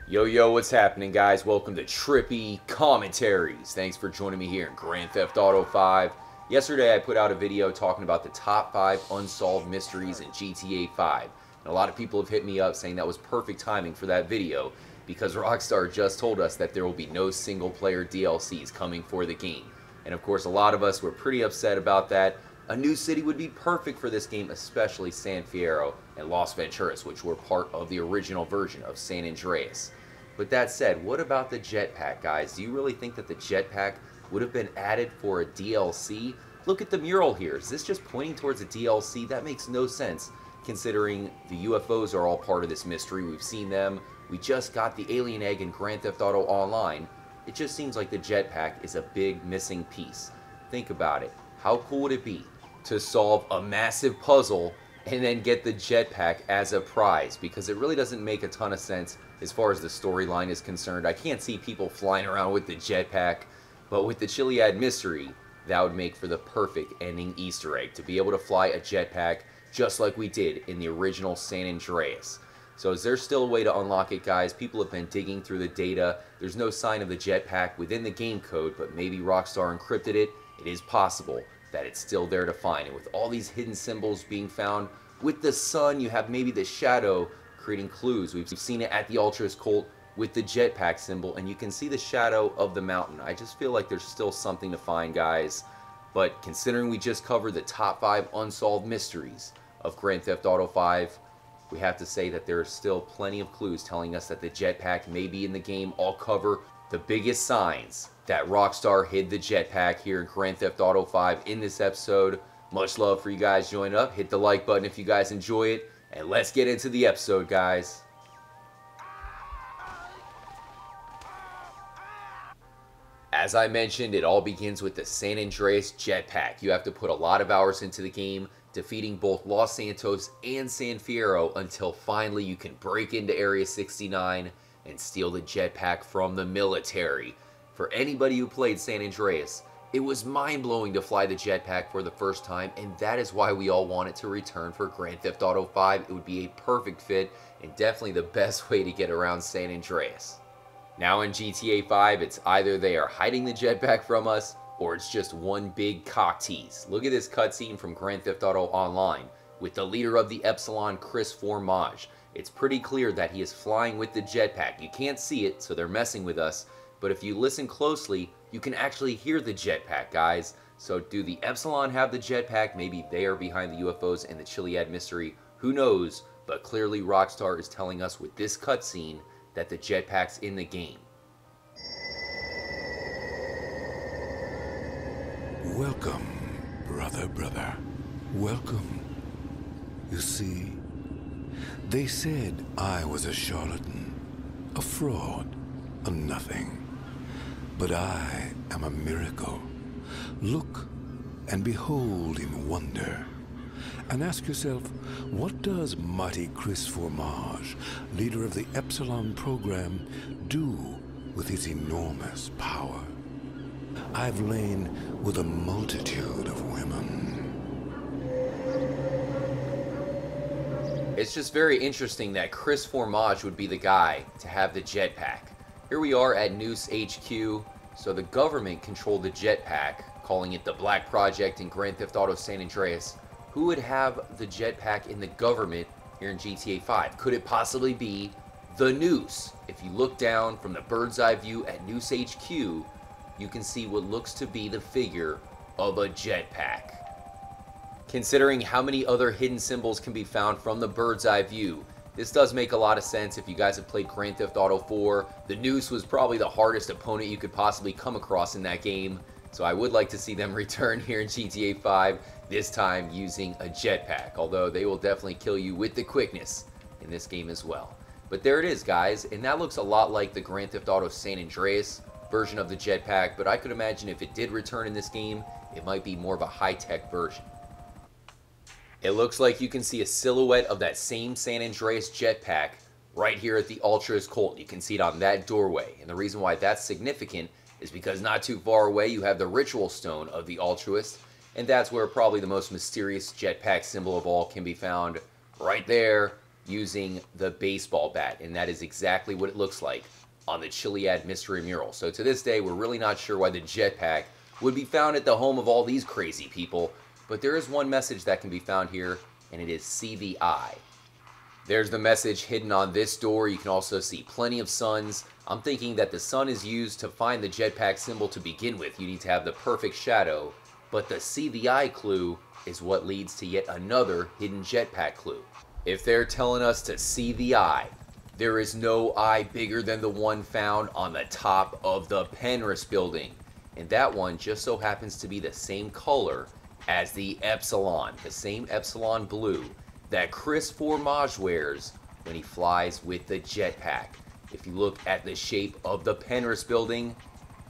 Yo, what's happening, guys? Welcome to Trippy Commentaries. Thanks for joining me here in Grand Theft Auto 5. Yesterday, I put out a video talking about the top 5 unsolved mysteries in GTA 5. And a lot of people have hit me up saying that was perfect timing for that video because Rockstar just told us that there will be no single-player DLCs coming for the game. And of course, a lot of us were pretty upset about that. A new city would be perfect for this game, especially San Fierro and Las Venturas, which were part of the original version of San Andreas. But that said, what about the Jetpack, guys? Do you really think that the Jetpack would have been added for a DLC? Look at the mural here. Is this just pointing towards a DLC? That makes no sense, considering the UFOs are all part of this mystery. We've seen them. We just got the alien egg in Grand Theft Auto Online. It just seems like the Jetpack is a big missing piece. Think about it. How cool would it be to solve a massive puzzle and then get the Jetpack as a prize? Because it really doesn't make a ton of sense as far as the storyline is concerned. I can't see people flying around with the Jetpack, but with the Chiliad mystery, that would make for the perfect ending Easter egg, to be able to fly a Jetpack just like we did in the original San Andreas. So is there still a way to unlock it, guys? People have been digging through the data. There's no sign of the Jetpack within the game code, but maybe Rockstar encrypted it. It is possible that it's still there to find. And with all these hidden symbols being found, with the sun, you have maybe the shadow creating clues. We've seen it at the Ultras Cult with the Jetpack symbol, and you can see the shadow of the mountain. I just feel like there's still something to find, guys. But considering we just covered the top 5 unsolved mysteries of Grand Theft Auto 5, we have to say that there are still plenty of clues telling us that the Jetpack may be in the game. I'll cover the biggest signs that Rockstar hid the Jetpack here in Grand Theft Auto 5 in this episode. Much love for you guys joining up. Hit the like button if you guys enjoy it. And let's get into the episode, guys. As I mentioned, it all begins with the San Andreas Jetpack. You have to put a lot of hours into the game, defeating both Los Santos and San Fierro until finally you can break into Area 69 and steal the Jetpack from the military. For anybody who played San Andreas, it was mind-blowing to fly the Jetpack for the first time, and that is why we all want it to return for Grand Theft Auto 5. It would be a perfect fit and definitely the best way to get around San Andreas. Now in GTA 5, it's either they are hiding the Jetpack from us, or it's just one big cock tease. Look at this cutscene from Grand Theft Auto Online with the leader of the Epsilon, Chris Formage. It's pretty clear that he is flying with the Jetpack. You can't see it, so they're messing with us, but if you listen closely, you can actually hear the Jetpack, guys. So do the Epsilon have the Jetpack? Maybe they are behind the UFOs and the Chiliad mystery. Who knows? But clearly Rockstar is telling us with this cutscene that the Jetpack's in the game. Welcome, brother. Welcome. You see, they said I was a charlatan, a fraud, a nothing. But I am a miracle. Look and behold in wonder. And ask yourself, what does mighty Chris Formage, leader of the Epsilon program, do with his enormous power? I've lain with a multitude of women. It's just very interesting that Chris Formage would be the guy to have the Jetpack. Here we are at Noose HQ, so the government controlled the Jetpack, calling it the Black Project in Grand Theft Auto San Andreas. Who would have the Jetpack in the government here in GTA 5? Could it possibly be the Noose? If you look down from the bird's eye view at Noose HQ, you can see what looks to be the figure of a Jetpack. Considering how many other hidden symbols can be found from the bird's eye view, this does make a lot of sense. If you guys have played Grand Theft Auto 4, the Noose was probably the hardest opponent you could possibly come across in that game. So I would like to see them return here in GTA 5, this time using a Jetpack. Although they will definitely kill you with the quickness in this game as well. But there it is, guys. And that looks a lot like the Grand Theft Auto San Andreas version of the Jetpack. But I could imagine if it did return in this game, it might be more of a high-tech version. It looks like you can see a silhouette of that same San Andreas Jetpack right here at the Ultras Cult. You can see it on that doorway. And the reason why that's significant is because not too far away you have the ritual stone of the Altruist, and that's where probably the most mysterious Jetpack symbol of all can be found, right there using the baseball bat, and that is exactly what it looks like on the Chiliad mystery mural. So to this day, we're really not sure why the jetpack would be found at the home of all these crazy people, but there is one message that can be found here, and it is "See the eye." There's the message hidden on this door. You can also see plenty of suns. I'm thinking that the sun is used to find the jetpack symbol to begin with. You need to have the perfect shadow, but the "See the eye" clue is what leads to yet another hidden jetpack clue. If they're telling us to see the eye, there is no eye bigger than the one found on the top of the Penrith building. And that one just so happens to be the same color as the Epsilon, the same Epsilon blue that Chris Formage wears when he flies with the jetpack. If you look at the shape of the Penrith building,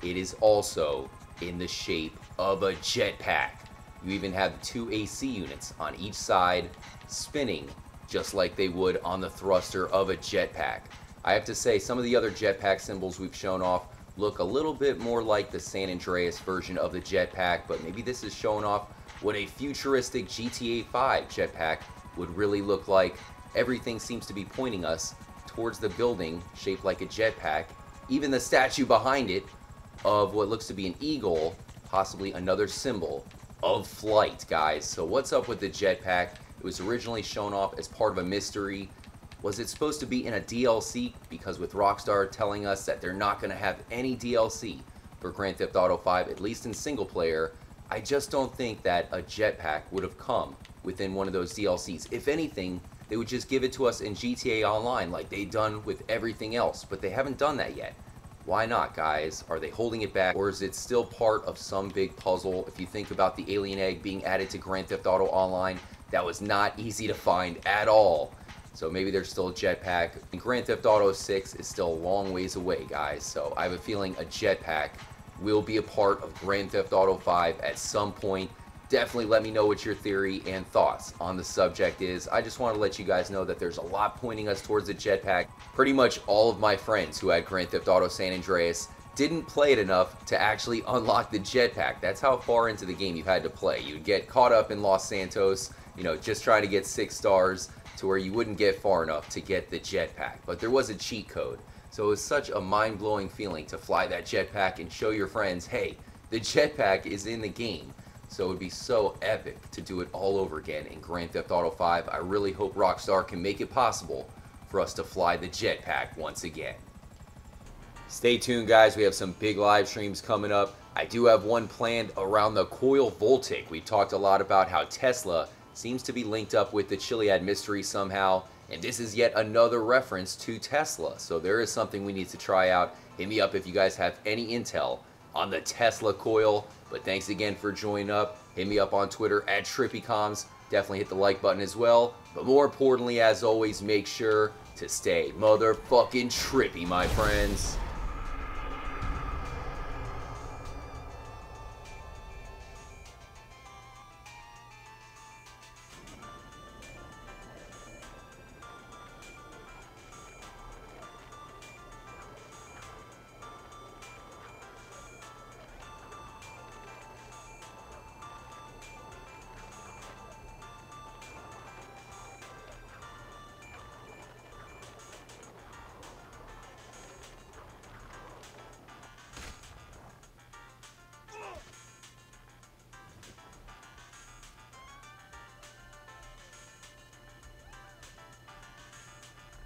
it is also in the shape of a jetpack. You even have the two AC units on each side spinning just like they would on the thruster of a jetpack. I have to say, some of the other jetpack symbols we've shown off look a little bit more like the San Andreas version of the jetpack, but maybe this is showing off what a futuristic GTA 5 jetpack would really look like. Everything seems to be pointing us towards the building shaped like a jetpack. Even the statue behind it of what looks to be an eagle, possibly another symbol of flight, guys. So what's up with the jetpack? It was originally shown off as part of a mystery. Was it supposed to be in a DLC? Because with Rockstar telling us that they're not going to have any DLC for Grand Theft Auto 5, at least in single player, I just don't think that a jetpack would have come within one of those DLCs. If anything, they would just give it to us in GTA Online like they've done with everything else, but they haven't done that yet. Why not, guys? Are they holding it back, or is it still part of some big puzzle? If you think about the alien egg being added to Grand Theft Auto Online, that was not easy to find at all. So maybe there's still a jetpack. And Grand Theft Auto 6 is still a long ways away, guys. So I have a feeling a jetpack will be a part of Grand Theft Auto 5 at some point. Definitely let me know what your theory and thoughts on the subject is. I just want to let you guys know that there's a lot pointing us towards the jetpack. Pretty much all of my friends who had Grand Theft Auto San Andreas didn't play it enough to actually unlock the jetpack. That's how far into the game you had to play. You'd get caught up in Los Santos, you know, just trying to get 6 stars to where you wouldn't get far enough to get the jetpack. But there was a cheat code. So it was such a mind-blowing feeling to fly that jetpack and show your friends, hey, the jetpack is in the game. So it would be so epic to do it all over again in Grand Theft Auto 5. I really hope Rockstar can make it possible for us to fly the jetpack once again. Stay tuned, guys. We have some big live streams coming up. I do have one planned around the Coil Voltic. We've talked a lot about how Tesla seems to be linked up with the Chiliad mystery somehow, and this is yet another reference to Tesla. So there is something we need to try out. Hit me up if you guys have any intel on the Tesla coil. But thanks again for joining up. Hit me up on Twitter at TrippyComs. Definitely hit the like button as well. But more importantly, as always, make sure to stay motherfucking trippy, my friends.